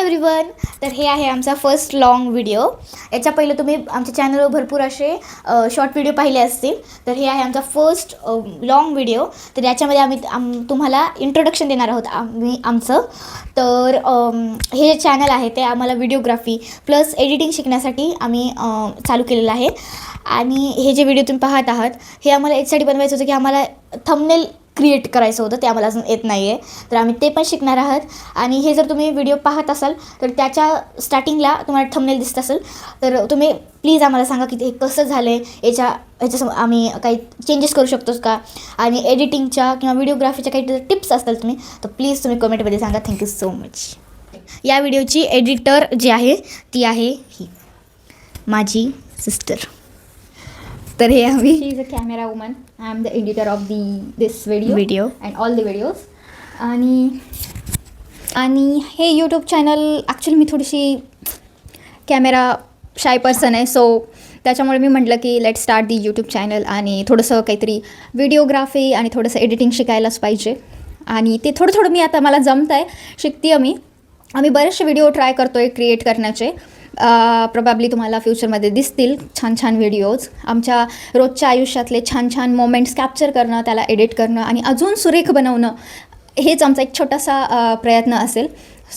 Everyone. तर हे आहे आमचा फर्स्ट लॉंग व्हिडिओ. याच्या पहिले तुम्ही आमच्या चॅनलवर भरपूर असे शॉर्ट व्हिडिओ पाहिले असतील. तर हे आहे आमचा फर्स्ट लॉंग व्हिडिओ. तर याच्यामध्ये आम्ही तुम्हाला इंट्रोडक्शन देणार आहोत आमचं. तर हे जे चॅनल आहे ते आम्हाला व्हिडिओग्राफी प्लस एडिटिंग शिकण्यासाठी आम्ही चालू केलेलं आहे. आणि हे जे व्हिडिओ तुम्ही पाहत आहात हे आम्हाला याच्यासाठी बनवायचं होतं की आम्हाला थंबनेल क्रिएट करायचं होतं. ते आम्हाला अजून येत नाही आहे, तर आम्ही ते पण शिकणार आहात. आणि हे जर तुम्ही व्हिडिओ पाहत असाल तर त्याच्या स्टार्टिंगला तुम्हाला थंबनेल दिसत असेल, तर तुम्ही प्लीज आम्हाला सांगा की ते कसं झालं आहे, ह्याच्यासमोर आम्ही काही चेंजेस करू शकतो का, आणि एडिटिंगच्या किंवा व्हिडिओग्राफीच्या काही टिप्स असतील तुम्ही, तर प्लीज तुम्ही कमेंटमध्ये सांगा. Thank you so much. या व्हिडिओची एडिटर जी आहे ती आहे ही माझी सिस्टर. तर हे आम्ही she is a camera woman. I am the editor of this video and all the videos. आणि हे यूट्यूब चॅनल ॲक्च्युली मी थोडीशी कॅमेरा शाय पर्सन आहे, सो त्याच्यामुळे मी म्हटलं की let start the YouTube channel. आणि थोडंसं काहीतरी व्हिडिओग्राफी आणि थोडंसं एडिटिंग शिकायलाच पाहिजे. आणि ते थोडं थोडं मी आता मला जमतं आहे, शिकते आहे. आम्ही बरेचसे व्हिडिओ ट्राय करतो आहे क्रिएट करण्याचे. प्रॉबॅबली तुम्हाला फ्युचरमध्ये दिसतील छान छान व्हिडिओज. आमच्या रोजच्या आयुष्यातले छान छान मोमेंट्स कॅप्चर करणं, त्याला एडिट करणं आणि अजून सुरेख बनवणं, हेच आमचा एक छोटासा प्रयत्न असेल.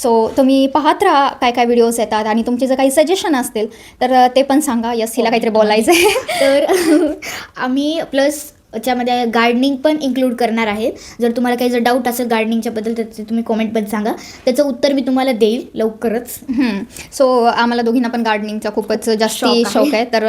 सो तुम्ही पाहत राहा काय काय व्हिडिओज येतात. आणि तुमचे जर काही सजेशन असतील तर ते पण सांगा. यस, हिला काहीतरी बोलायचं आहे. तर आम्ही प्लस त्याच्यामध्ये गार्डनिंग पण इन्क्लूड करणार आहे. जर तुम्हाला काही डाऊट असेल गार्डनिंगच्याबद्दल तर ते तुम्ही कॉमेंटमध्ये सांगा, त्याचं उत्तर मी तुम्हाला देईल लवकरच. सो आम्हाला दोघींना पण गार्डनिंगचा खूपच जास्त शौक आहे. तर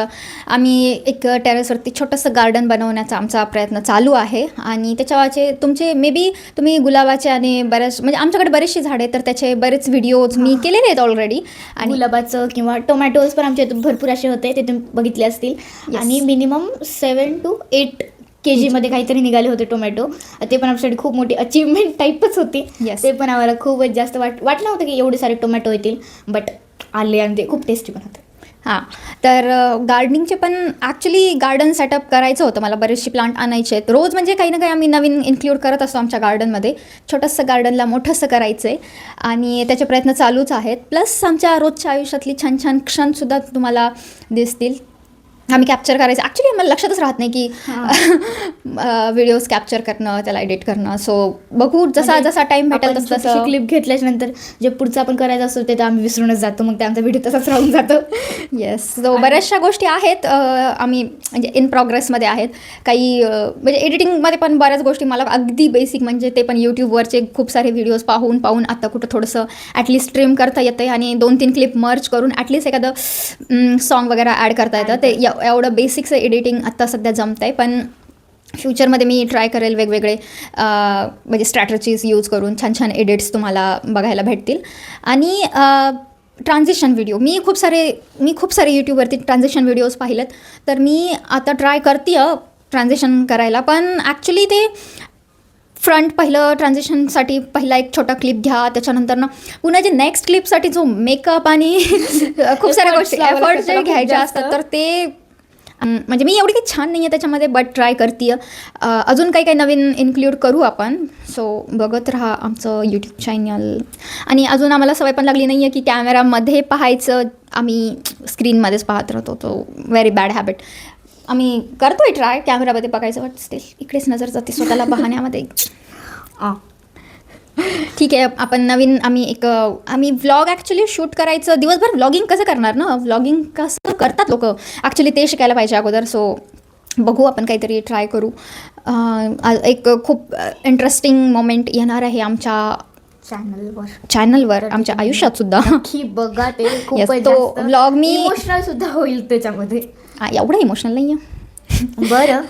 आम्ही एक टेरेसवरती छोटंसं गार्डन बनवण्याचा आमचा प्रयत्न चालू आहे. आणि त्याच्यावाचे तुमचे मे बी तुम्ही गुलाबाचे आणि बऱ्याच म्हणजे आमच्याकडे बरेचशी झाडे, तर त्याचे बरेच व्हिडिओज मी केलेले आहेत ऑलरेडी. आणि गुलाबाचं किंवा टोमॅटोज पण आमच्या इथून भरपूर असे होते, ते तुम्ही बघितले असतील. आणि मिनिमम 7 to 8 kg काहीतरी निघाले होते टोमॅटो. ते पण आमच्यासाठी खूप मोठी अचीवमेंट टाईपच होती. ते पण आम्हाला खूपच जास्त वाटलं होतं की एवढे सारे टोमॅटो येतील, बट आले आणि ते खूप टेस्टी पण होते. हां, तर गार्डनिंगचे पण ॲक्च्युली गार्डन सेटअप करायचं होतं मला. बरेचसे प्लांट आणायचे आहेत. रोज म्हणजे काही ना काही आम्ही नवीन इन्क्लूड करत असतो आमच्या गार्डनमध्ये. छोटंसं गार्डनला मोठंसं करायचं आहे आणि त्याचे प्रयत्न चालूच आहेत. प्लस आमच्या रोजच्या आयुष्यातली छान छान क्षणसुद्धा तुम्हाला दिसतील. आम्ही कॅप्चर करायचं. ॲक्च्युली आम्हाला लक्षातच राहत नाही की व्हिडिओज कॅप्चर करणं, त्याला एडिट करणं. सो बघू जसा जसा टाईम भेटेल तसं क्लिप घेतल्याच्यानंतर जे पुढचं आपण करायचं असतो ते तर आम्ही विसरूनच जातो, मग ते आमचा व्हिडिओ तसाच राहून जातो. येस, सो बऱ्याचशा गोष्टी आहेत आम्ही म्हणजे इन प्रोग्रेसमध्ये आहेत. काही म्हणजे एडिटिंगमध्ये पण बऱ्याच गोष्टी मला अगदी बेसिक म्हणजे ते पण यूट्यूबवरचे खूप सारे व्हिडिओज पाहून आता कुठं थोडंसं ॲटलिस्ट ट्रिम करता येतं आहे. आणि 2-3 क्लिप मर्ज करून ॲटलिस्ट एखादं सॉन्ग वगैरे ॲड करता येतं. ते एवढं बेसिक्स एडिटिंग आत्ता सध्या जमतं आहे. पण फ्युचरमध्ये मी ट्राय करेल वेगवेगळे म्हणजे स्ट्रॅटजीज यूज करून छान छान एडिट्स तुम्हाला बघायला भेटतील. आणि ट्रान्झिशन व्हिडिओ मी खूप सारे यूट्यूबवरती ट्रान्झिशन व्हिडिओज पाहिलेत. तर मी आता ट्राय करते ट्रान्झिशन करायला. पण ॲक्च्युली ते पहिलं ट्रान्झिशनसाठी पहिला एक छोटा क्लिप घ्या, त्याच्यानंतर ना पुन्हा जे नेक्स्ट क्लिपसाठी जो मेकअप आणि खूप साऱ्या गोष्टी एफर्ट्स जे घ्यायच्या असतात, तर ते म्हणजे मी एवढी काही छान नाही आहे त्याच्यामध्ये, बट ट्राय करते. अजून काही नवीन इन्क्लूड करू आपण. सो बघत राहा आमचं यूट्यूब चॅनल. आणि अजून आम्हाला सवय पण लागली नाही आहे की कॅमेरामध्ये पाहायचं, आम्ही स्क्रीनमध्येच पाहत राहतो. तो व्हेरी बॅड हॅबिट. आम्ही करतोय ट्राय कॅमेरामध्ये बघायचं, बट स्टील इकडेच नजर जाते स्वतःला पाहण्यामध्ये. ठीक आहे, आपण नवीन आम्ही व्लॉग ॲक्च्युली शूट करायचं. दिवसभर व्लॉगिंग कसं करणार ना, व्लॉगिंग कसं करतात लोक, ॲक्च्युली ते शिकायला पाहिजे अगोदर. सो बघू आपण काहीतरी ट्राय करू. एक खूप इंटरेस्टिंग मोमेंट येणार आहे आमच्या चॅनलवर आमच्या आयुष्यात सुद्धा. बघा ते तो व्लॉग मी इमोशनल सुद्धा होईल त्याच्यामध्ये. एवढं इमोशनल नाही आहे. बरं,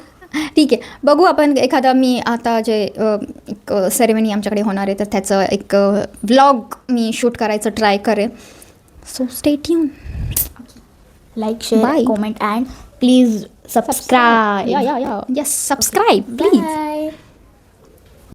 ठीक आहे, बघू आपण एखादा. मी आता जे एक सेरेमनी आमच्याकडे होणार आहे तर त्याचं एक व्लॉग मी शूट करायचं ट्राय करेन. So stay tune. Like, share, comment and please subscribe. Yes, subscribe please.